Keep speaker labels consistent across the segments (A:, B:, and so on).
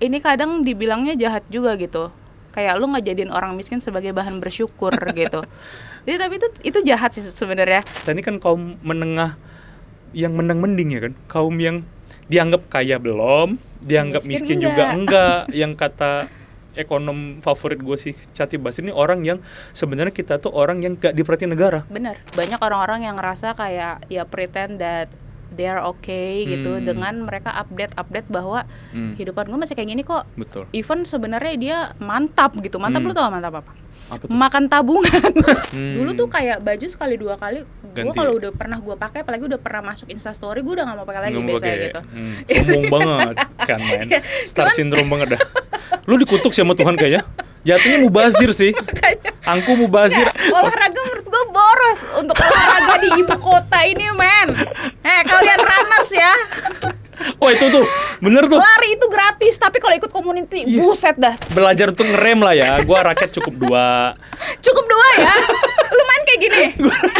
A: ini kadang dibilangnya jahat juga gitu. Kayak lu ngejadiin orang miskin sebagai bahan bersyukur gitu. Jadi tapi itu jahat sih sebenarnya.
B: Dan ini kan kaum menengah yang menang mending ya kan, kaum yang dianggap kaya belum, dianggap miskin juga enggak. Yang kata ekonom favorit gue sih Cati Bas ini orang yang sebenarnya kita tuh orang yang gak diperhatiin negara.
A: Bener, banyak orang-orang yang ngerasa kayak ya pretend that they are okay gitu dengan mereka update bahwa hidupan gue masih kayak gini kok.
B: Betul.
A: Even sebenarnya dia mantap gitu. Mantap lu tau mantap apa? Makan tabungan. Dulu tuh kayak baju sekali 2 kali gue kalau udah pernah gue pakai, apalagi udah pernah masuk Instastory, gue udah nggak mau pakai lagi biasanya gitu.
B: Sombong banget kan men. Star syndrome banget dah. Lu dikutuk sama Tuhan kayaknya. Jatuhnya mubazir sih. Angku mubazir.
A: Olahraga menurut gue boros untuk olahraga di ibu kota ini men. Kalian runners ya.
B: Oh itu tuh bener tuh.
A: Lari itu gratis, tapi kalau ikut community, buset dah.
B: Belajar untuk ngerem lah ya. Gua raket cukup 2.
A: Cukup 2 ya? Lu main kayak gini?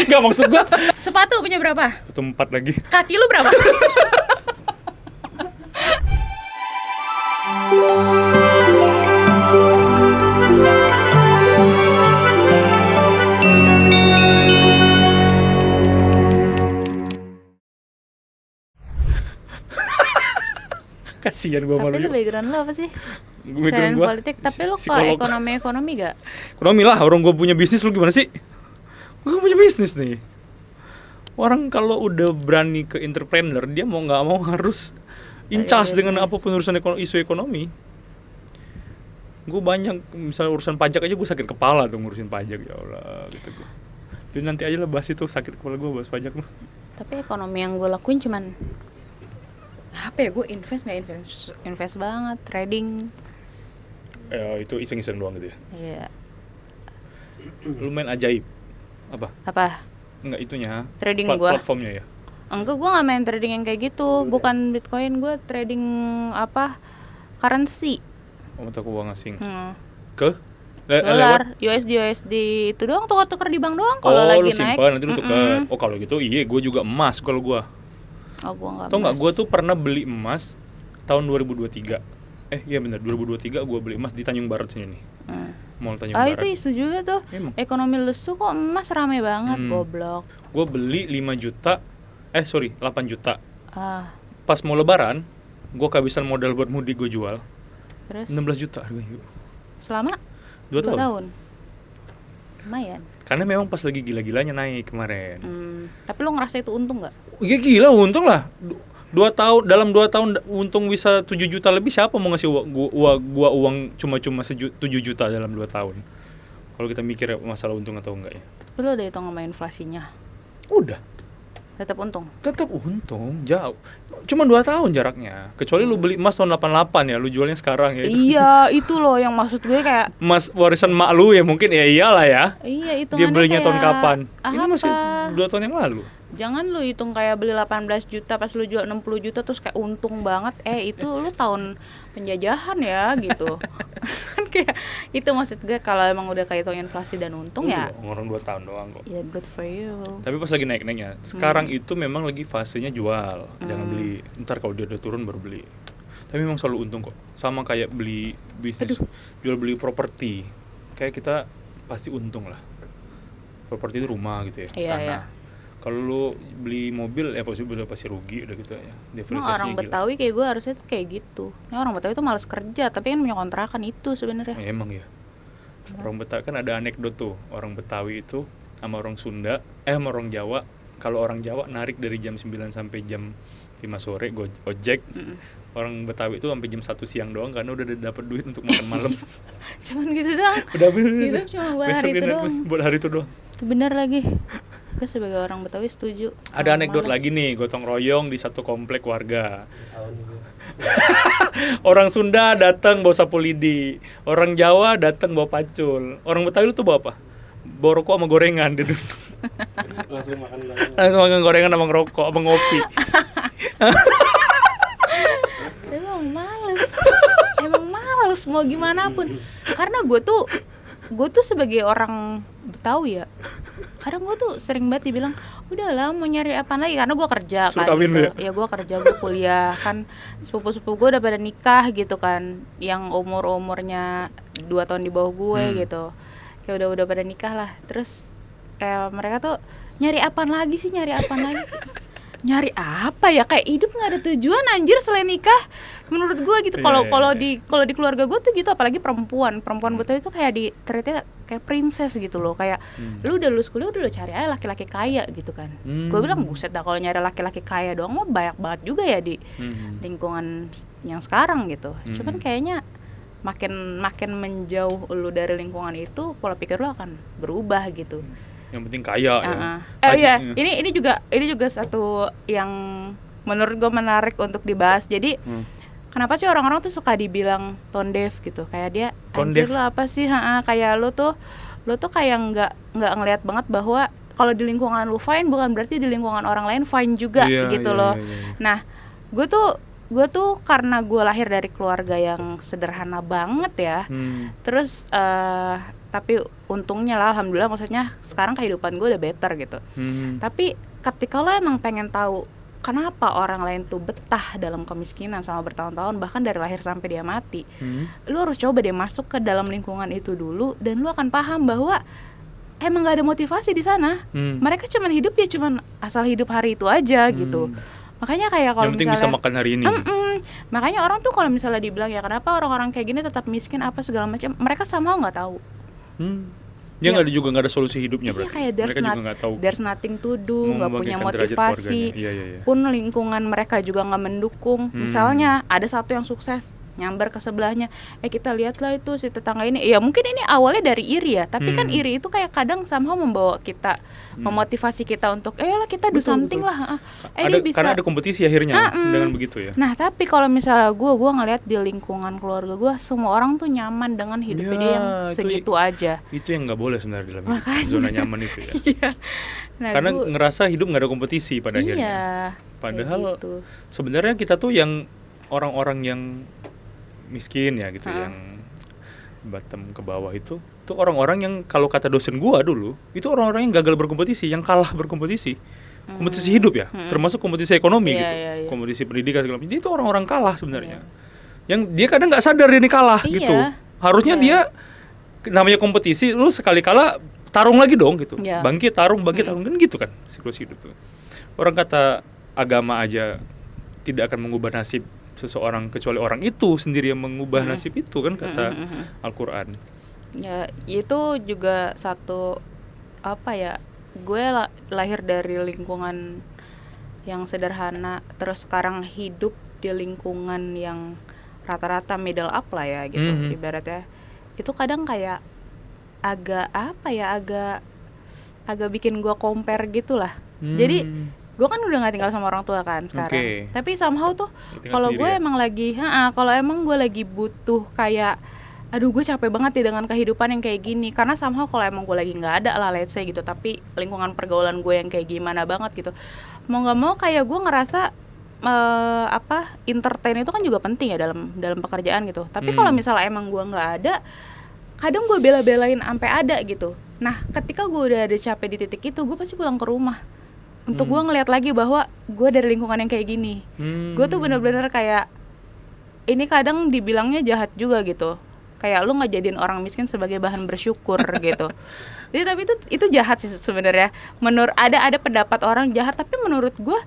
B: Gak maksud gua.
A: Sepatu punya berapa?
B: Sepatu 4 lagi.
A: Kaki lu berapa?
B: Kasian gue malu.
A: Tapi itu background lo apa sih?
B: Background
A: gue politik, tapi lo kok ekonomi gak?
B: Ekonomi lah, orang gue punya bisnis, lo gimana sih? Gue punya bisnis nih. Orang kalau udah berani ke entrepreneur, dia mau gak mau harus incas dengan apapun urusan isu ekonomi. Gue banyak, misalnya urusan pajak aja gue sakit kepala tuh ngurusin pajak, ya Allah gitu gue. Jadi nanti aja lah bahas itu, sakit kepala gue bahas pajak lo.
A: Tapi ekonomi yang gue lakuin cuman apa ya, gue invest banget, trading.
B: Ya itu iseng-iseng doang gitu ya.
A: Iya.
B: Lu main ajaib. Apa? Enggak itunya.
A: Trading gua.
B: Platformnya ya.
A: Enggak, gue nggak main trading yang kayak gitu. Bukan Bitcoin, gue trading currency.
B: Mata uang asing. Ke?
A: Dolar, USD itu doang, tukar-tukar di bank doang. Kalau lagi naik.
B: Oh, lu simpan nanti lu tukar. Oh, kalau gitu iya, gue juga emas kalau gue.
A: Oh, gue nggak.
B: Tau nggak, gue tuh pernah beli emas tahun 2023. Iya benar, 2023 gue beli emas di Tanjung Barat sini nih. Mall Tanjung Barat.
A: Itu isu juga tuh. Ekonomi lesu kok emas rame banget, goblok.
B: Gue beli 8 juta. Pas mau lebaran, gue kehabisan modal buat mudik, gue jual.
A: Terus?
B: 16 juta harganya.
A: Selama
B: 2 tahun.
A: Lumayan.
B: Karena memang pas lagi gila-gilanya naik kemarin.
A: Tapi lo ngerasa itu untung nggak?
B: Ya gila, untung lah. 2 tahun, dalam 2 tahun untung bisa 7 juta lebih. Siapa mau ngasih gua uang cuma-cuma 7 juta dalam 2 tahun? Kalau kita mikir masalah untung atau enggak ya.
A: Tapi lo udah hitung sama inflasinya?
B: Udah.
A: Tetap untung?
B: Tetap untung, jauh. Cuma 2 tahun jaraknya. Kecuali lu beli emas tahun 88 ya, lu jualnya sekarang ya.
A: Iya, itu loh yang maksud gue kayak
B: emas warisan mak lu ya, mungkin ya iyalah ya.
A: Iya, hitungannya
B: dia belinya
A: kayak
B: tahun kapan? Ini
A: apa?
B: masih 2 tahun yang lalu.
A: Jangan lu hitung kayak beli 18 juta pas lu jual 60 juta terus kayak untung banget. Itu lu tahun penjajahan ya gitu. Kan kayak itu maksud gue, kalau emang udah kayak hitung inflasi dan untung ya.
B: Orang 2 tahun doang kok.
A: Ya good for you.
B: Tapi pas lagi naik-naiknya, sekarang itu memang lagi fasenya jual, jangan beli. Ntar kalau dia udah turun baru beli. Tapi memang selalu untung kok. Sama kayak beli bisnis, jual beli properti. Kayak kita pasti untung lah. Properti itu rumah gitu ya, tanah.
A: Iya.
B: Kalau lu beli mobil ya pasti rugi udah gitu ya.
A: Orang Betawi kayak gue harusnya tuh kayak gitu. Orang Betawi tuh malas kerja tapi kan punya kontrakan itu sebenarnya.
B: Emang ya. Orang Betawi kan ada anekdot tuh. Orang Betawi itu sama orang Sunda, sama orang Jawa. Kalau orang Jawa narik dari jam 9 sampai jam 5 sore ojek. Orang Betawi itu sampai jam 1 siang doang karena udah dapat duit untuk makan malam.
A: Cuman gitu doang.
B: Udah
A: hidup cuma buat hari itu doang.
B: Buat hari itu doang.
A: Bener lagi. Gue sebagai orang Betawi setuju.
B: Ada anekdot lagi nih, gotong royong di satu komplek warga. Orang Sunda datang bawa sapu lidi, orang Jawa datang bawa pacul. Orang Betawi lu tuh bawa apa? Bawa rokok sama gorengan gitu. Langsung makan gorengan sama ngerokok sama ngopi.
A: Emang males mau gimana pun. Karena gue tuh sebagai orang Betawi ya, kadang gue tuh sering banget dibilang, udahlah mau nyari apa lagi, karena gue kerja
B: Suruh
A: kan
B: kawin
A: gitu.
B: lu ya?
A: Ya gue kerja, gue kuliah kan, sepupu-sepupu gue udah pada nikah gitu kan, yang umurnya 2 tahun di bawah gue gitu, kayak udah pada nikah lah. Terus kayak mereka tuh nyari apa lagi sih, nyari apa ya, kayak hidup nggak ada tujuan anjir selain nikah menurut gue gitu. Kalau di keluarga gue tuh gitu, apalagi perempuan betul itu kayak di treatnya kayak princess gitu loh, kayak lu udah lulus kuliah udah lu cari aja laki-laki kaya gitu kan. Gue bilang buset dah, kalau nyari laki-laki kaya doang mah banyak banget juga ya di lingkungan yang sekarang gitu. Cuman kayaknya makin menjauh lu dari lingkungan itu, pola pikir lu akan berubah gitu.
B: Yang penting kaya
A: ya. Ini juga satu yang menurut gue menarik untuk dibahas. Jadi kenapa sih orang-orang tuh suka dibilang tone deaf gitu? Kayak dia anjir lu apa sih? Kayak lu tuh kayak nggak ngelihat banget bahwa kalau di lingkungan lu fine bukan berarti di lingkungan orang lain fine juga gitu loh. Nah, gue tuh karena gue lahir dari keluarga yang sederhana banget ya. Terus tapi untungnya lah, alhamdulillah, maksudnya sekarang kehidupan gue udah better gitu. Tapi ketika lo emang pengen tahu kenapa orang lain tuh betah dalam kemiskinan sama bertahun-tahun, bahkan dari lahir sampai dia mati, lo harus coba deh masuk ke dalam lingkungan itu dulu, dan lo akan paham bahwa emang gak ada motivasi di sana. Mereka cuman hidup ya cuman asal hidup hari itu aja gitu. Makanya kayak kalau misalnya
B: bisa makan hari ini.
A: Makanya orang tuh kalau misalnya dibilang ya kenapa orang-orang kayak gini tetap miskin apa segala macam, mereka sama nggak tahu.
B: Dia nggak ada solusi hidupnya berarti.
A: Kayak
B: mereka juga nggak tahu.
A: There's nothing to do, nggak punya motivasi. Pun lingkungan mereka juga nggak mendukung. Misalnya ada satu yang sukses, nyamber ke sebelahnya, kita lihatlah itu si tetangga ini. Ya mungkin ini awalnya dari iri ya, tapi kan iri itu kayak kadang somehow membawa kita, memotivasi kita untuk lah kita do something lah.
B: Karena ada kompetisi akhirnya dengan begitu ya.
A: Nah tapi kalau misalnya gue ngelihat di lingkungan keluarga gue, semua orang tuh nyaman dengan hidupnya dia yang segitu aja.
B: Itu yang nggak boleh sebenarnya dalam zona nyaman itu ya.
A: Nah,
B: karena ngerasa hidup nggak ada kompetisi pada akhirnya. Padahal gitu. Sebenarnya kita tuh yang orang-orang yang miskin ya gitu, yang bottom ke bawah itu tuh orang-orang yang kalau kata dosen gua dulu itu orang-orang yang gagal berkompetisi, yang kalah berkompetisi, kompetisi hidup ya, termasuk kompetisi ekonomi gitu, kompetisi pendidikan segala macam. Itu orang-orang kalah sebenarnya, yang dia kadang nggak sadar dia ini kalah gitu. Harusnya dia namanya kompetisi, lu sekali kalah tarung lagi dong gitu, bangkit tarung kan gitu kan siklus hidup tuh. Orang kata agama aja tidak akan mengubah nasib seseorang kecuali orang itu sendiri yang mengubah nasib itu kan kata Al-Quran. Ya
A: itu juga satu apa ya, gue lahir dari lingkungan yang sederhana, terus sekarang hidup di lingkungan yang rata-rata middle up lah ya gitu, ibaratnya itu kadang kayak agak bikin gue compare gitulah. Jadi gue kan udah nggak tinggal sama orang tua kan sekarang, tapi somehow tuh kalau gue emang lagi kalau emang gue lagi butuh kayak aduh gue capek banget ya dengan kehidupan yang kayak gini, karena somehow kalau emang gue lagi nggak ada lah let's say gitu, tapi lingkungan pergaulan gue yang kayak gimana banget gitu, mau nggak mau kayak gue ngerasa entertain itu kan juga penting ya dalam pekerjaan gitu. Tapi kalau misalnya emang gue nggak ada, kadang gue bela-belain sampai ada gitu. Nah ketika gue udah ada capek di titik itu, gue pasti pulang ke rumah untuk gue ngeliat lagi bahwa gue dari lingkungan yang kayak gini. Gue tuh bener-bener kayak ini kadang dibilangnya jahat juga gitu, kayak lu ngejadiin orang miskin sebagai bahan bersyukur gitu. Jadi tapi itu jahat sih sebenarnya. Menurut ada pendapat orang jahat, tapi menurut gue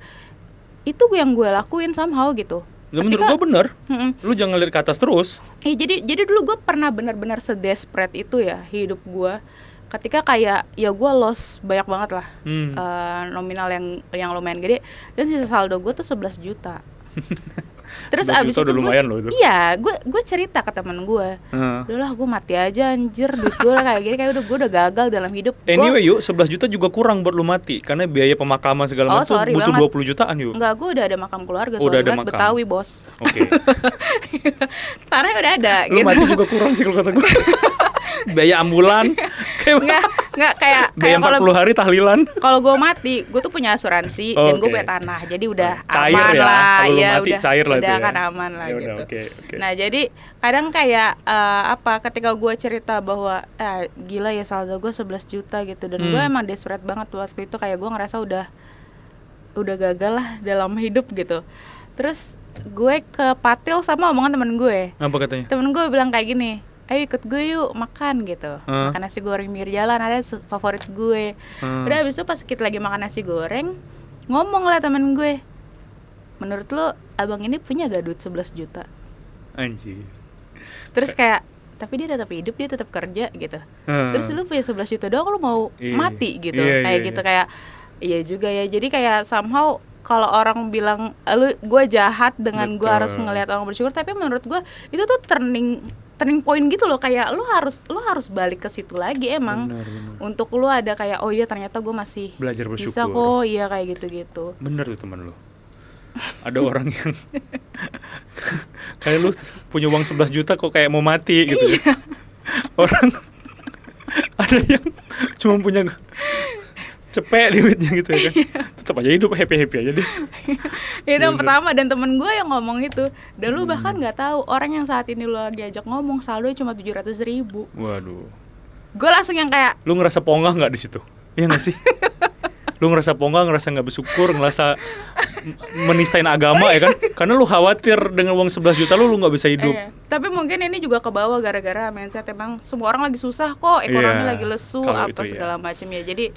A: itu yang gue lakuin somehow gitu.
B: Menurut gue bener. Lu jangan lihat ke atas terus.
A: Jadi dulu gue pernah benar-benar sedesperate itu ya hidup gue. Ketika kayak ya gue loss banyak banget lah, nominal yang lumayan gede, dan sisa saldo gue tuh 11 juta. Terus abis itu gue cerita ke teman gue, udahlah gue mati aja anjir, duit gue kayak gini, kayak gue udah gagal dalam hidup.
B: Anyway 11 juta juga kurang buat lu mati, karena biaya pemakaman segala macam butuh banget. 20 jutaan yuk.
A: Enggak, gue udah ada makam keluarga, soalnya Betawi bos. Tanahnya udah ada.
B: Lu gitu. Mati juga kurang sih kalau kata gue. Biaya ambulan.
A: Enggak, Nggak kayak
B: Biaya
A: kalau
B: 40 hari tahlilan.
A: kalau gue mati, gue tuh punya asuransi dan gue
B: Oke.
A: punya tanah, jadi udah
B: Cair
A: aman
B: ya,
A: lah.
B: kalau lu
A: Iya,
B: mati cair lah itu
A: udah
B: ya.
A: kan aman lah
B: Ya
A: gitu.
B: udah, oke.
A: Nah jadi kadang kayak ketika gue cerita bahwa gila ya saldo gue 11 juta gitu, dan gue emang desperate banget waktu itu, kayak gue ngerasa udah gagal lah dalam hidup gitu. Terus gue ke Patil sama omongan temen gue.
B: Apa katanya?
A: Temen gue bilang kayak gini, ayo ikut gue yuk makan gitu. Makan nasi goreng pinggir jalan, ada favorit gue. Udah habis itu pas kita lagi makan nasi goreng, ngomong lah temen gue, menurut lo abang ini punya gak duit 11 juta?
B: Anjir.
A: Terus kayak, tapi dia tetap hidup, dia tetap kerja gitu. Terus lu punya 11 juta doang, lu mau
B: Iya.
A: mati gitu.
B: Iya,
A: Kayak
B: iya,
A: gitu,
B: iya.
A: kayak iya juga ya. Jadi kayak somehow kalau orang bilang gue jahat dengan gue
B: Betul.
A: harus ngelihat orang bersyukur, tapi menurut gue itu tuh turning point gitu loh, kayak lu harus balik ke situ lagi emang.
B: Benar.
A: Untuk lu ada kayak, oh iya ternyata gue masih
B: Belajar
A: bisa
B: bersyukur.
A: kok, iya kayak gitu-gitu.
B: Bener tuh teman lu. Ada orang yang kayak lu punya uang 11 juta kok kayak mau mati gitu ya. Orang ada yang cuma punya cepet duitnya gitu ya kan. Tetap aja hidup happy aja deh.
A: Itu yang pertama, dan temen gue yang ngomong itu, dan lu bahkan nggak tahu orang yang saat ini lu lagi ajak ngomong saldonya cuma 700.000.
B: Waduh.
A: Gue langsung yang kayak,
B: Lu ngerasa pongah nggak di situ? Iya nggak sih? Lu ngerasa pongah, ngerasa nggak bersyukur, ngerasa menistain agama ya kan? Karena lu khawatir dengan uang 11 juta lu nggak bisa hidup.
A: tapi mungkin ini juga ke bawah gara-gara mindset emang semua orang lagi susah kok, ekonomi
B: Iya,
A: lagi lesu
B: kalau
A: apa
B: itu
A: segala macam ya. Jadi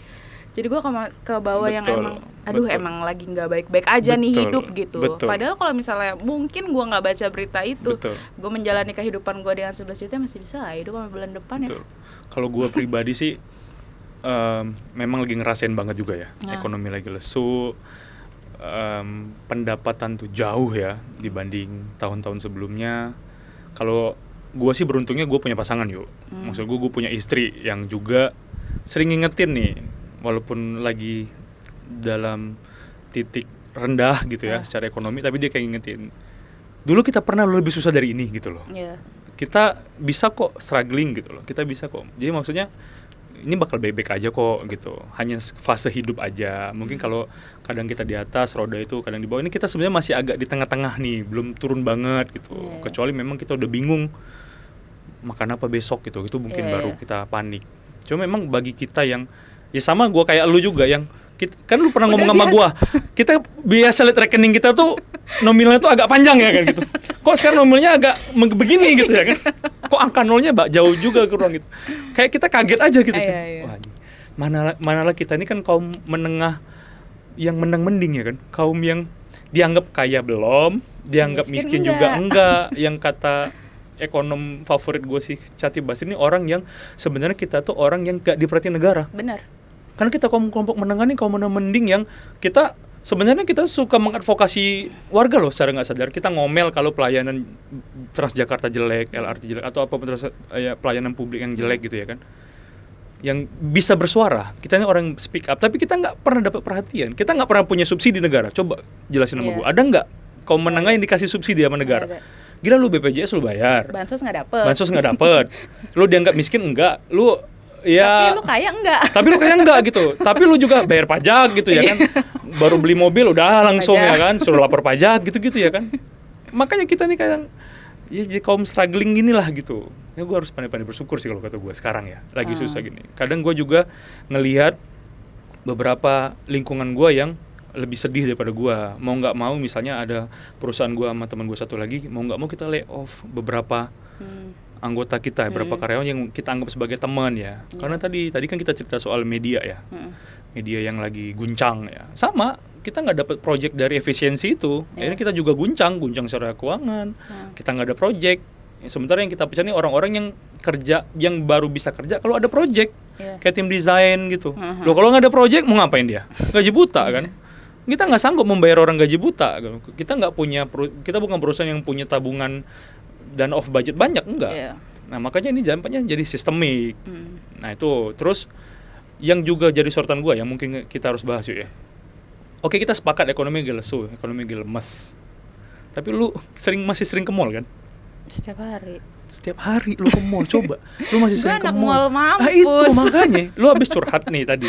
A: gue ke bawah yang
B: Betul,
A: emang, aduh
B: betul.
A: emang lagi nggak baik-baik aja nih
B: Betul,
A: hidup gitu.
B: betul.
A: Padahal kalau misalnya mungkin gue nggak baca berita itu,
B: Betul.
A: gue menjalani kehidupan gue dengan 11 juta masih bisa lah hidup sampai bulan depan ya.
B: Betul. Kalau gue pribadi sih memang lagi ngerasain banget juga ya.
A: Nah.
B: Ekonomi lagi lesu, pendapatan tuh jauh ya dibanding tahun-tahun sebelumnya. Kalau gue sih beruntungnya gue punya pasangan yuk. Maksud gue punya istri yang juga sering ngingetin nih, walaupun lagi dalam titik rendah gitu ya secara ekonomi, tapi dia kayak ngingetin, dulu kita pernah lebih susah dari ini gitu loh.
A: Iya.
B: Kita bisa kok struggling gitu loh, kita bisa kok. Jadi maksudnya ini bakal baik-baik aja kok gitu, hanya fase hidup aja. Mungkin kalau kadang kita di atas roda itu, kadang di bawah, ini kita sebenarnya masih agak di tengah-tengah nih, belum turun banget gitu. Kecuali memang kita udah bingung makan apa besok gitu, itu mungkin baru kita panik. Cuma memang bagi kita yang ya sama gue kayak lu juga yang kan lu pernah ngomong sama gue, kita biasa lihat rekening kita tuh nominalnya tuh agak panjang ya kan gitu. Kok sekarang nominalnya agak begini gitu ya kan? Kok angka nolnya jauh juga kurang gitu. Kayak kita kaget aja gitu kan. Wah, manalah kita ini kan kaum menengah yang menang mending ya kan. Kaum yang dianggap kaya belum, dianggap miskin juga enggak. Yang kata ekonom favorit gue sih Cati Basri, ini orang yang sebenarnya kita tuh orang yang gak diperhatiin negara.
A: Benar.
B: Karena kita kelompok menengah nih, kaum menengah mending yang kita sebenarnya kita suka mengadvokasi warga loh secara nggak sadar. Kita ngomel kalau pelayanan Transjakarta jelek, LRT jelek, atau apapun pelayanan publik yang jelek gitu ya kan. Yang bisa bersuara, kita ini orang speak up, tapi kita nggak pernah dapat perhatian. Kita nggak pernah punya subsidi negara. Coba jelasin sama gue, ada nggak kaum menengah yang dikasih subsidi sama negara? Gila, lu BPJS lu bayar,
A: Bansos nggak dapet,
B: lu dianggap miskin enggak, lu ya,
A: tapi lu kaya enggak
B: gitu. Tapi lu juga bayar pajak gitu ya kan. Baru beli mobil udah langsung
A: pajak.
B: Ya kan, suruh lapor pajak gitu-gitu ya kan. Makanya kita nih kadang ya jadi kaum struggling inilah gitu. Ya gue harus pandai-pandai bersyukur sih kalau kata gue sekarang ya. Lagi susah gini. Kadang gue juga ngelihat beberapa lingkungan gue yang lebih sedih daripada gue. Mau nggak mau misalnya ada perusahaan gue sama teman gue satu lagi, mau nggak mau kita lay off beberapa anggota kita, beberapa karyawan yang kita anggap sebagai teman ya. Karena tadi kan kita cerita soal media ya. Media yang lagi guncang ya. Sama, kita nggak dapat project dari efisiensi itu. Akhirnya kita juga guncang secara keuangan. Kita nggak ada project. Sementara yang kita percaya nih orang-orang yang kerja, yang baru bisa kerja kalau ada project. Kayak tim desain gitu. Loh kalau nggak ada project mau ngapain dia? Gaji buta kan? Kita nggak sanggup membayar orang gaji buta. Kita nggak punya, kita bukan perusahaan yang punya tabungan dan off budget banyak, enggak. Nah makanya ini dampaknya jadi sistemik. Nah itu terus yang juga jadi sorotan gue yang mungkin kita harus bahas yuk ya. Oke, kita sepakat ekonomi lagi lesu, ekonomi lagi lemes. Tapi lu masih sering ke mall kan? Setiap hari lu ke mall, coba. Lu masih
A: Gue
B: sering ke
A: anak
B: mall.
A: mall
B: Ah, itu
A: mampus.
B: makanya. Lu habis curhat nih tadi.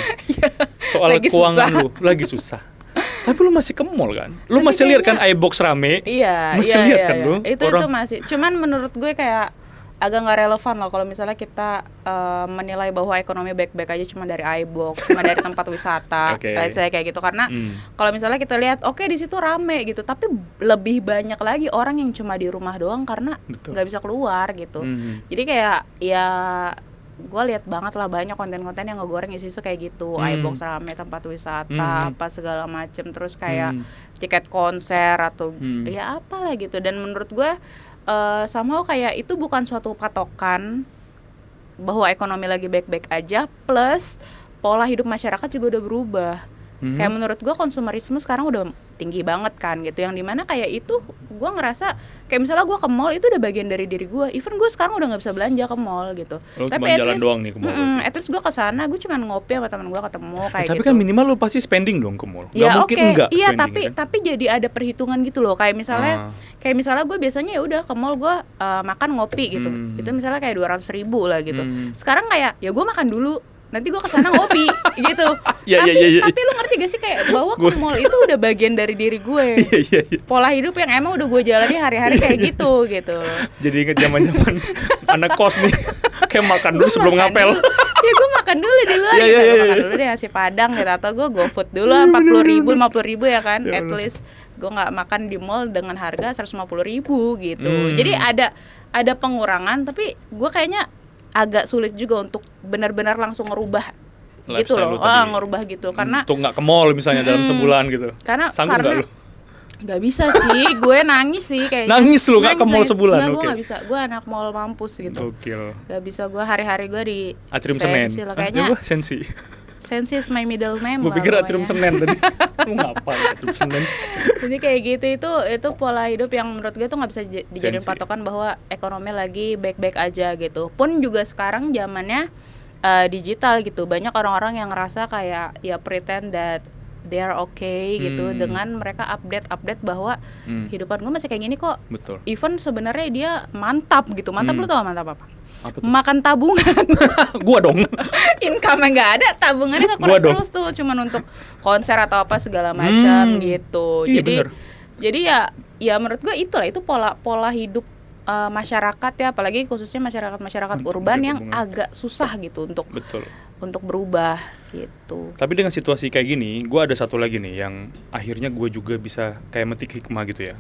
B: Soal
A: Lagi
B: keuangan
A: susah.
B: lu, lagi susah. Tapi lu masih ke mall kan? Lu
A: Tapi
B: masih lihat kan
A: kayaknya-
B: iBox rame?
A: Iya,
B: Masih
A: iya,
B: lihat
A: iya,
B: kan
A: iya.
B: lu?
A: Itu masih. Cuman menurut gue kayak agak nggak relevan loh kalau misalnya kita menilai bahwa ekonomi baik-baik aja cuma dari iBox, cuma dari tempat wisata,
B: Oke.
A: kayak gitu. Karena
B: Hmm.
A: kalau misalnya kita lihat, oke di situ rame gitu, tapi lebih banyak lagi orang yang cuma di rumah doang karena
B: Betul.
A: nggak bisa keluar gitu.
B: Hmm.
A: Jadi kayak ya gue lihat banget lah banyak konten-konten yang ngegoreng isu-isu kayak gitu, iBox rame, tempat wisata, apa segala macem, terus kayak tiket konser atau ya apalah gitu. Dan menurut gue somehow kayak itu bukan suatu patokan bahwa ekonomi lagi baik-baik aja, plus pola hidup masyarakat juga udah berubah. Kayak menurut gue konsumerisme sekarang udah tinggi banget kan gitu, yang dimana kayak itu gue ngerasa kayak misalnya gue ke mall itu udah bagian dari diri gue. Even gue sekarang udah nggak bisa belanja ke mall gitu.
B: Lu
A: Tapi
B: cuma
A: at
B: jalan
A: least,
B: doang nih ke mall berarti.
A: at least gue kesana, gue cuma ngopi sama teman gue, ketemu kayak
B: Tapi
A: gitu.
B: kan minimal lu pasti spending dong ke mall. Gak
A: Ya
B: mungkin
A: oke,
B: enggak
A: iya
B: spending kan?
A: tapi jadi ada perhitungan gitu loh. Kayak misalnya gue biasanya ya udah ke mall gue makan ngopi gitu. Itu misalnya kayak 200.000 lah gitu. Sekarang kayak ya gue makan dulu, nanti gue kesana ngopi gitu.
B: Iya,
A: tapi
B: iya, iya.
A: tapi lu ngerti gak sih kayak bahwa ke mall itu udah bagian dari diri gue.
B: Iya.
A: Pola hidup yang emang udah gue jalani hari-hari kayak gitu.
B: Jadi inget zaman-zaman anak kos nih. Kayak makan dulu sebelum ngapel.
A: Ya gue makan dulu di luar
B: Iya,
A: gitu.
B: iya,
A: Gue
B: iya,
A: makan
B: iya.
A: dulu deh nasi padang gitu, atau gue GoFood dulu 40.000, 50.000 ya kan.
B: Ya
A: At
B: Allah.
A: least gue nggak makan di mall dengan harga 150.000 gitu. Jadi ada pengurangan, tapi gue kayaknya agak sulit juga untuk benar-benar langsung ngerubah gitu
B: Lifestyle
A: loh.
B: lu tadi.
A: Ngerubah gitu karena
B: Untuk nggak ke mall misalnya dalam sebulan gitu. Sanggup nggak lu?
A: nggak bisa sih, gue nangis sih kayaknya.
B: Nangis lu nggak ke mall sebulan?
A: Nggak, gue
B: Oke.
A: nggak bisa. Gue anak mall mampus gitu.
B: Gokil.
A: Gak bisa, gue hari-hari gue di
B: Atrium Senen.
A: Sensi lah
B: Hah,
A: kayaknya.
B: apa? Sensi.
A: Sensi is my middle name.
B: Gue
A: lah
B: pikir
A: pokoknya.
B: Atrium Senen tadi. Lu ngapain Atrium Senen?
A: Jadi kayak gitu, itu pola hidup yang menurut gue tuh nggak bisa dijadiin
B: Sensi.
A: patokan bahwa ekonomi lagi baik-baik aja gitu. Pun juga sekarang zamannya digital gitu, banyak orang-orang yang ngerasa kayak ya pretend that they are okay gitu dengan mereka update bahwa hidupan gue masih kayak gini kok.
B: Betul.
A: Even sebenarnya dia mantap gitu. Mantap, lu tau mantap apa?
B: Apa tuh?
A: Makan tabungan.
B: Gua dong.
A: Income-nya nggak ada, tabungannya
B: Gua
A: kekuras
B: dong.
A: terus tuh, cuman untuk konser atau apa segala macam gitu.
B: Iya,
A: Jadi
B: bener.
A: jadi ya menurut gue itulah, itu pola hidup masyarakat ya, apalagi khususnya masyarakat urban yang
B: tabungan.
A: agak susah gitu
B: Betul.
A: untuk berubah gitu.
B: Tapi dengan situasi kayak gini, gue ada satu lagi nih yang akhirnya gue juga bisa kayak metik hikmah gitu ya.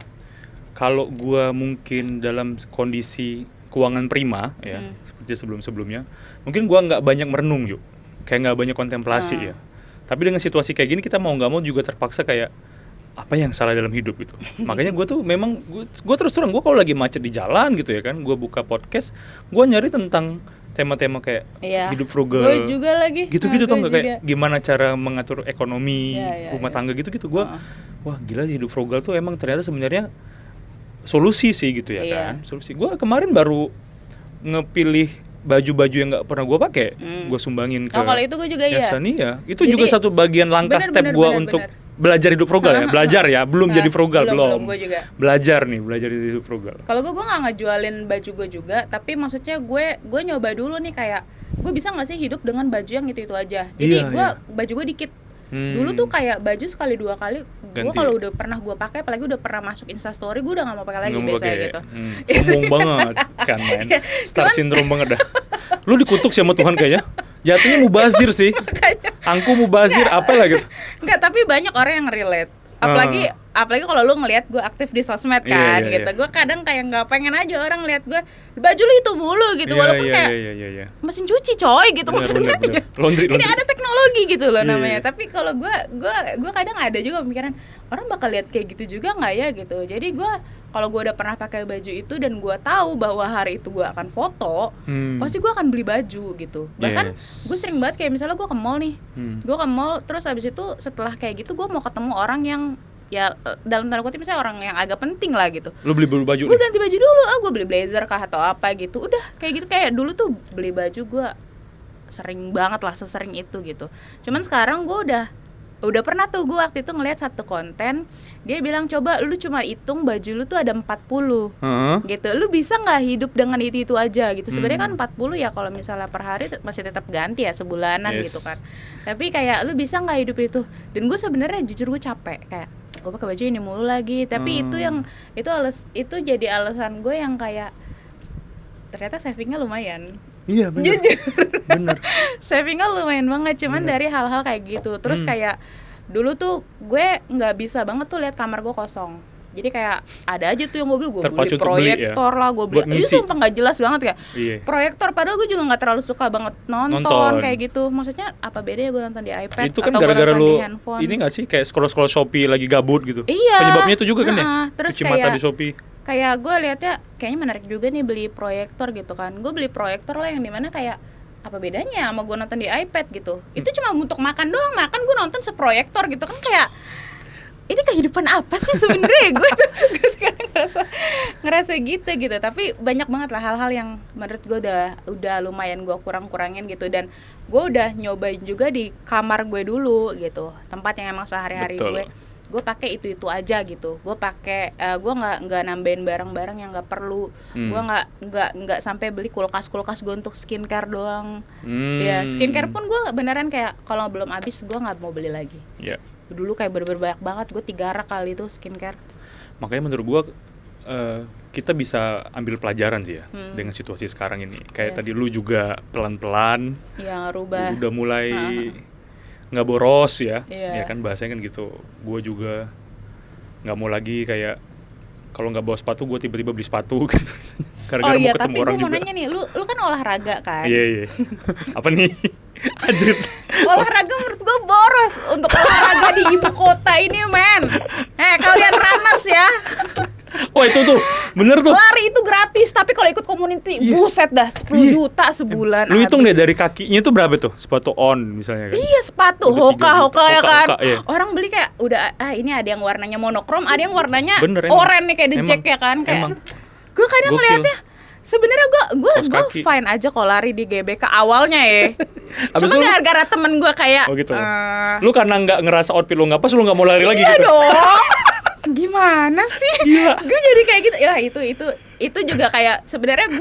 B: Kalau gue mungkin dalam kondisi keuangan prima ya, seperti sebelum-sebelumnya, mungkin gue nggak banyak merenung yuk, kayak nggak banyak kontemplasi ya. Tapi dengan situasi kayak gini kita mau nggak mau juga terpaksa kayak apa yang salah dalam hidup gitu. Makanya gue tuh memang gue terus terang, gue kalau lagi macet di jalan gitu ya kan, gue buka podcast, gue nyari tentang tema-tema kayak
A: Iya.
B: hidup frugal.
A: Gue juga lagi.
B: Gitu-gitu
A: Nah,
B: tau
A: gue
B: nggak, kayak
A: juga.
B: gimana cara mengatur ekonomi
A: Iya,
B: rumah
A: iya.
B: tangga gitu-gitu. Gue wah gila, hidup frugal tuh emang ternyata sebenarnya solusi sih gitu ya
A: Iya.
B: kan. Solusi. Gue kemarin baru ngepilih baju-baju yang nggak pernah gue pakai, gue sumbangin ke
A: Oh, kalau itu gue juga iya.
B: Yaksania. Itu
A: Jadi,
B: juga satu bagian langkah
A: bener,
B: step
A: bener,
B: gue
A: bener,
B: untuk
A: bener.
B: belajar hidup frugal ya. Belajar ya, belum jadi frugal,
A: belum, gue juga.
B: Belajar hidup frugal.
A: Kalau gue nggak ngejualin baju gue juga, tapi maksudnya gue nyoba dulu nih kayak gue bisa nggak sih hidup dengan baju yang itu aja. Jadi
B: Iya,
A: gue
B: iya.
A: baju gue dikit. Dulu tuh kayak baju sekali 2 kali gue
B: Ganti.
A: kalau udah pernah gue pakai, apalagi udah pernah masuk Instastory, gue udah nggak mau pakai lagi
B: Nggak mau
A: biasanya
B: pakai.
A: gitu.
B: Sombong banget kan, men.
A: Iya,
B: Star syndrome banget dah. Lu dikutuk sih sama Tuhan kayaknya. Jatuhnya mubazir sih. Angku mubazir apa lah gitu.
A: Enggak, tapi banyak orang yang relate. Apalagi kalau lu ngelihat gue aktif di sosmed
B: Iya,
A: kan
B: iya,
A: gitu.
B: iya.
A: Gue kadang kayak nggak pengen aja orang ngeliat gue baju lu itu mulu gitu, walaupun kayak
B: Iya.
A: mesin cuci coy gitu
B: Bener,
A: maksudnya.
B: bener. Laundry.
A: Ini ada teknologi gitu loh
B: Iya,
A: namanya.
B: iya.
A: Tapi kalau gue kadang ada juga pemikiran orang bakal lihat kayak gitu juga nggak ya gitu. Jadi gue kalau gue udah pernah pakai baju itu dan gue tahu bahwa hari itu gue akan foto, pasti gue akan beli baju gitu. Bahkan
B: Yes.
A: gue sering banget kayak misalnya gue ke mall nih, gue ke mall terus abis itu setelah kayak gitu gue mau ketemu orang yang ya dalam tanda kutip misalnya orang yang agak penting lah gitu.
B: Lu beli baju
A: Gue
B: nih?
A: ganti baju dulu, gue beli blazer kah atau apa gitu. Udah kayak gitu, kayak dulu tuh beli baju gue sering banget lah, sesering itu gitu. Cuman sekarang gue udah udah pernah tuh gue waktu itu ngeliat satu konten, dia bilang coba lu cuma hitung baju lu tuh ada 40 gitu, lu bisa nggak hidup dengan itu aja gitu. Sebenarnya kan 40 ya kalau misalnya per hari masih tetap ganti ya sebulanan gitu kan, tapi kayak lu bisa nggak hidup itu. Dan gue sebenarnya jujur gue capek, kayak gue pakai baju ini mulu lagi, tapi itu jadi alasan gue yang kayak ternyata savingnya lumayan.
B: Iya bener. Bener.
A: Savingnya lumayan banget, cuman dari hal-hal kayak gitu. Terus kayak dulu tuh gue nggak bisa banget tuh lihat kamar gue kosong. Jadi kayak ada aja tuh yang gue beli proyektor lah, gue beli itu sumpah nggak jelas banget kayak proyektor, padahal gue juga nggak terlalu suka banget nonton kayak gitu. Maksudnya apa bedanya gue nonton di iPad
B: itu kan
A: atau
B: gara-gara
A: gue nonton di handphone?
B: Ini nggak sih kayak scroll Shopee lagi gabut gitu?
A: Iya.
B: Penyebabnya itu juga kan ya?
A: Terus
B: cuci mata di Shopee.
A: Kayak gue liatnya kayaknya menarik juga nih beli proyektor gitu kan. Gue beli proyektor lah yang dimana kayak apa bedanya sama gue nonton di iPad gitu. Itu cuma untuk makan doang, makan gue nonton seproyektor gitu kan, kayak ini kehidupan apa sih sebenarnya? gue sekarang ngerasa gitu. Tapi banyak banget lah hal-hal yang menurut gue udah lumayan gue kurangin gitu. Dan gue udah nyobain juga di kamar gue dulu gitu, tempat yang emang sehari-hari gue pakai itu aja gitu. Gue pakai gue nggak nambahin barang-barang yang nggak perlu. Gue nggak sampai beli kulkas gue untuk skincare doang. Ya skincare pun gue beneran kayak kalau belum habis gue nggak mau beli lagi. Dulu kayak bener-bener banyak banget, gue 3 rak kali itu skincare.
B: Makanya menurut gue kita bisa ambil pelajaran sih ya dengan situasi sekarang ini. Kayak tadi lu juga pelan-pelan
A: ngerubah,
B: udah mulai nggak boros ya kan bahasanya kan gitu. Gue juga nggak mau lagi kayak kalau nggak bawa sepatu gue tiba-tiba beli sepatu gitu. Gara-gara mau ketemu orang juga. Tapi gue mau
A: nanya nih, lu kan olahraga kan?
B: Iya. Apa nih? Anjir.
A: Olahraga menurut gue boros untuk olahraga di ibu kota ini, men. Kalian runners ya.
B: Oh itu tuh, bener tuh.
A: Lari itu gratis, tapi kalau ikut community, buset dah 10 juta sebulan.
B: Lu hitung deh dari kakinya itu berapa tuh? Sepatu On misalnya kan?
A: Iya, sepatu Hoka ya kan. Orang beli kayak udah ini ada yang warnanya monokrom, ada yang warnanya oranye nih kayak The Jack ya kan. Kayak gue kadang ngeliatnya sebenarnya gue fine aja kalau lari di GBK awalnya ya. Cuma gara-gara temen gue kayak
B: gitu. Lu karena nggak ngerasa outfit lu nggak pas, lu nggak mau lari lagi gitu.
A: Iya dong. Gimana sih? Gue jadi kayak gitu. Ya itu juga kayak sebenarnya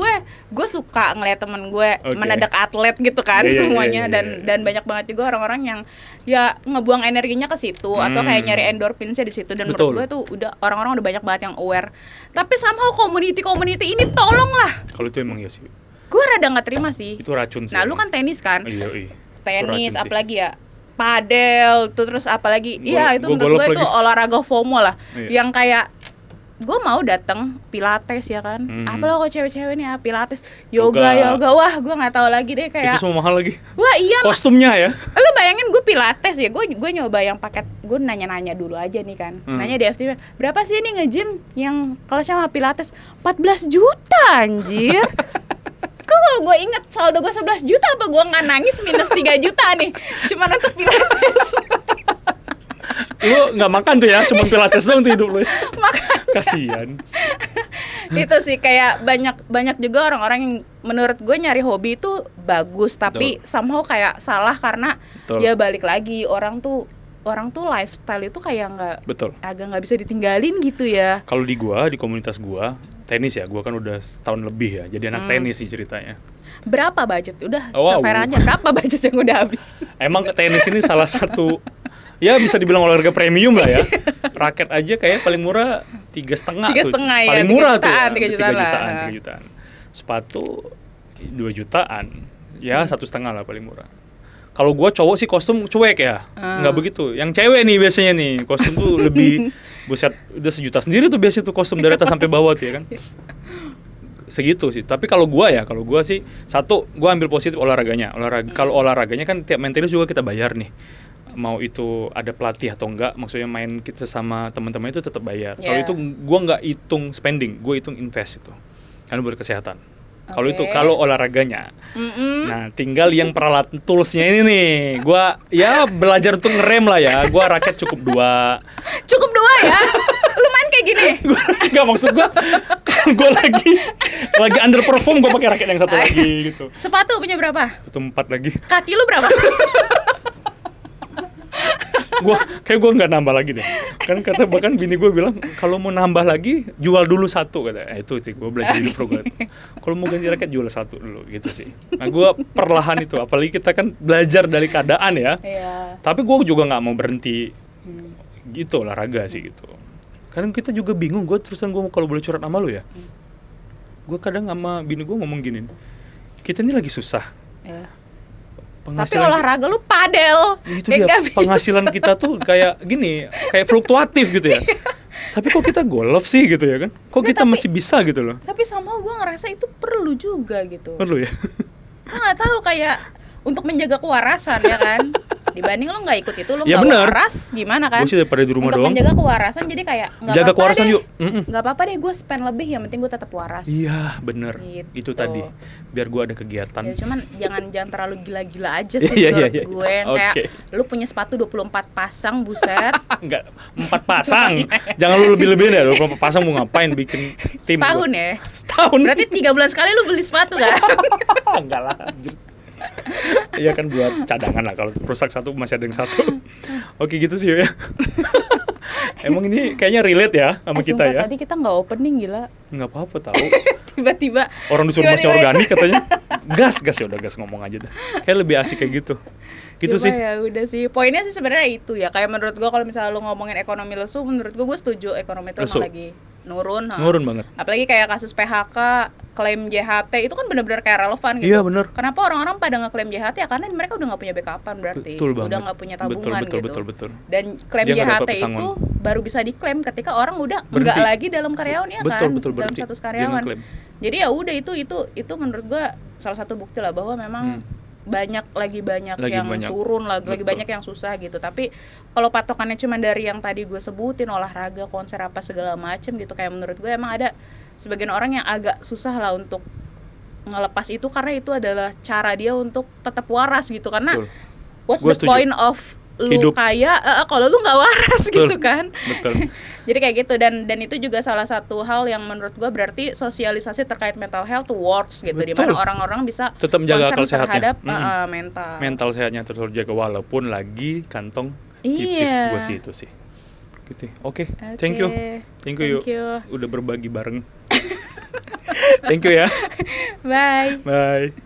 A: gue suka ngeliat temen gue mendadak atlet gitu kan semuanya. Dan banyak banget juga orang-orang yang ya ngebuang energinya ke situ atau kayak nyari endorfinsnya di situ. Dan menurut gue tuh udah orang-orang udah banyak banget yang aware. Tapi somehow community ini tolonglah.
B: Kalau itu emang ya sih.
A: Gue rada nggak terima sih.
B: Itu racun sih.
A: Nah lu kan tenis kan?
B: Iya.
A: Tenis apalagi ya? Padel tuh, terus apalagi itu menurut gue itu olahraga FOMO lah. Yang kayak gue mau datang pilates ya kan. Apa lo kok cewek-cewek nih pilates, yoga. Wah, gue nggak tahu lagi deh kayak.
B: Itu semua mahal lagi.
A: Wah, iya.
B: Kostumnya ya.
A: Lu bayangin gue pilates ya. Gue nyoba yang paket. Gue nanya-nanya dulu aja nih kan. Nanya di FTV, berapa sih ini nge-gym yang kalau sama pilates 14 juta anjir. Kalau gue inget saldo gue 11 juta apa gue nggak nangis minus 3 juta nih cuma untuk pilates.
B: Lu nggak makan tuh ya, cuma pilates doang tuh hidup lu. Kasian.
A: Itu sih kayak banyak juga orang-orang yang menurut gue nyari hobi itu bagus, tapi somehow kayak salah karena dia balik lagi orang tuh lifestyle itu kayak agak nggak bisa ditinggalin gitu ya.
B: Kalau di komunitas gua tenis ya, gua kan udah setahun lebih ya, jadi anak tenis sih ceritanya.
A: Berapa budget? Udah fair aja, berapa budget yang udah habis?
B: Emang tenis ini salah satu ya bisa dibilang olahraga premium lah ya. Raket aja kayak paling murah 3,5 tuh. Paling murah tuh ya, 3 jutaan. Sepatu 2 jutaan. Ya 1,5 lah paling murah. Kalau gue cowok sih kostum cuek ya, nggak begitu. Yang cewek nih biasanya nih kostum tuh lebih, buset udah 1 juta sendiri tuh biasanya tuh kostum dari atas sampai bawah tuh ya kan. Segitu sih. Tapi kalau gue sih satu, gue ambil positif olahraganya. Kalau olahraganya kan tiap main tenis juga kita bayar nih. Mau itu ada pelatih atau enggak, maksudnya main kita sama teman-teman itu tetap bayar. Kalau itu gue nggak hitung spending, gue hitung invest itu. Karena buat kesehatan. Kalau olahraganya. Nah, tinggal yang peralatan toolsnya ini nih. Gua ya belajar untuk ngerem lah ya. Gua raket cukup 2.
A: Cukup 2 ya? Lu main kayak gini?
B: Enggak, maksud gua lagi underperform, gua pakai raket yang satu lagi gitu.
A: Sepatu punya berapa?
B: Sepatu 4 lagi.
A: Kaki lu berapa?
B: Gua nggak nambah lagi deh. Kan kata bahkan bini gue bilang kalau mau nambah lagi jual dulu satu kata. Itu sih gue belajar di program. Kalau mau ganti raket jual satu dulu gitu sih. Nah gue perlahan itu, apalagi kita kan belajar dari keadaan ya.
A: Iya.
B: Tapi gue juga nggak mau berhenti gitu olahraga sih gitu. Kadang kita juga bingung. Gue terusan gue kalau boleh curhat sama lu ya. Gue kadang sama bini gue ngomong gini. Kita ini lagi susah.
A: Iya.
B: Penghasilan
A: Tapi olahraga lu padel.
B: itu dia, penghasilan kita tuh kayak gini, kayak fluktuatif gitu ya. Tapi kok kita golf sih gitu ya kan? Kok kita masih bisa gitu loh?
A: Tapi sama gue ngerasa itu perlu juga gitu.
B: Perlu ya?
A: Gue nggak tahu kayak untuk menjaga kewarasan ya kan. Dibanding lu nggak ikut itu lu
B: Ya
A: nggak
B: bener.
A: waras gimana kan?
B: Gue sih daripada di rumah
A: untuk
B: doang.
A: menjaga kewarasan jadi kayak nggak
B: Jaga
A: apa-apa
B: kewarasan
A: deh.
B: yuk.
A: Nggak apa-apa deh gue spend lebih yang penting gue tetap waras.
B: Iya bener.
A: Gitu.
B: Itu tadi. Biar gue ada kegiatan.
A: Ya cuman jangan terlalu gila-gila aja sih
B: Iya,
A: menurut
B: iya.
A: gue yang kayak
B: Oke.
A: lu punya sepatu 24 pasang buset.
B: Enggak, 4 pasang. Jangan lu lebih-lebihin ya. 24 pasang mau ngapain bikin tim?
A: Setahun
B: gua.
A: ya.
B: Setahun.
A: Berarti 3 bulan sekali lu beli sepatu kan?
B: Enggak lah. Anjir. Iya kan buat cadangan lah, kalau rusak satu masih ada yang satu. Oke gitu sih ya. Emang ini kayaknya relate ya sama kita
A: sumpah,
B: ya.
A: Tadi kita nggak opening gila.
B: Nggak apa-apa tahu.
A: Tiba-tiba
B: Orang disuruh masnya
A: tiba-tiba-
B: organik katanya. Gas ya udah gas ngomong aja dah. Kayak lebih asik kayak gitu. Gitu
A: Cuma
B: sih.
A: ya udah sih. Poinnya sih sebenarnya itu ya. Kayak menurut gua kalau misalnya lu ngomongin ekonomi lesu, menurut gua setuju ekonomi itu
B: Lesu.
A: emang lagi nurun.
B: Nurun banget.
A: Apalagi kayak kasus PHK, klaim JHT itu kan benar-benar kayak relevan gitu.
B: Iya, bener.
A: Kenapa orang-orang pada ngeklaim JHT ya? Karena mereka udah nggak punya backupan berarti.
B: Betul
A: Udah
B: banget.
A: nggak punya
B: Betul,
A: tabungan
B: betul,
A: gitu.
B: betul.
A: Dan klaim
B: Dia nggak dapat
A: JHT
B: pesangon.
A: itu baru bisa diklaim ketika orang udah
B: Berhenti.
A: nggak lagi dalam karyawan ya
B: Betul,
A: kan,
B: betul,
A: dalam
B: berhenti.
A: status
B: Dia
A: karyawan.
B: ngeklaim.
A: Jadi ya udah itu menurut gua salah satu bukti lah bahwa memang banyak
B: Lagi
A: yang
B: banyak.
A: turun lagi
B: Betul.
A: banyak yang susah gitu. Tapi kalau patokannya cuma dari yang tadi gue sebutin, olahraga, konser apa segala macem gitu, kayak menurut gue emang ada sebagian orang yang agak susah lah untuk ngelepas itu karena itu adalah cara dia untuk tetap waras gitu. Karena
B: Betul.
A: what's
B: Gua
A: the
B: setuju.
A: point of lu
B: Hidup.
A: kaya kalau lu nggak waras
B: Betul.
A: gitu kan.
B: Betul.
A: Jadi kayak gitu, dan itu juga salah satu hal yang menurut gue berarti sosialisasi terkait mental health works gitu, di mana
B: Betul.
A: orang-orang bisa
B: Tetap menjaga akal
A: concern
B: sehatnya.
A: terhadap mental.
B: Mental sehatnya terus terjaga walaupun lagi kantong tipis.
A: Iya.
B: Gue sih itu sih. Gitu. Oke. Thank you. Thank you.
A: Thank you.
B: Udah berbagi bareng. Thank you ya.
A: Bye.
B: Bye.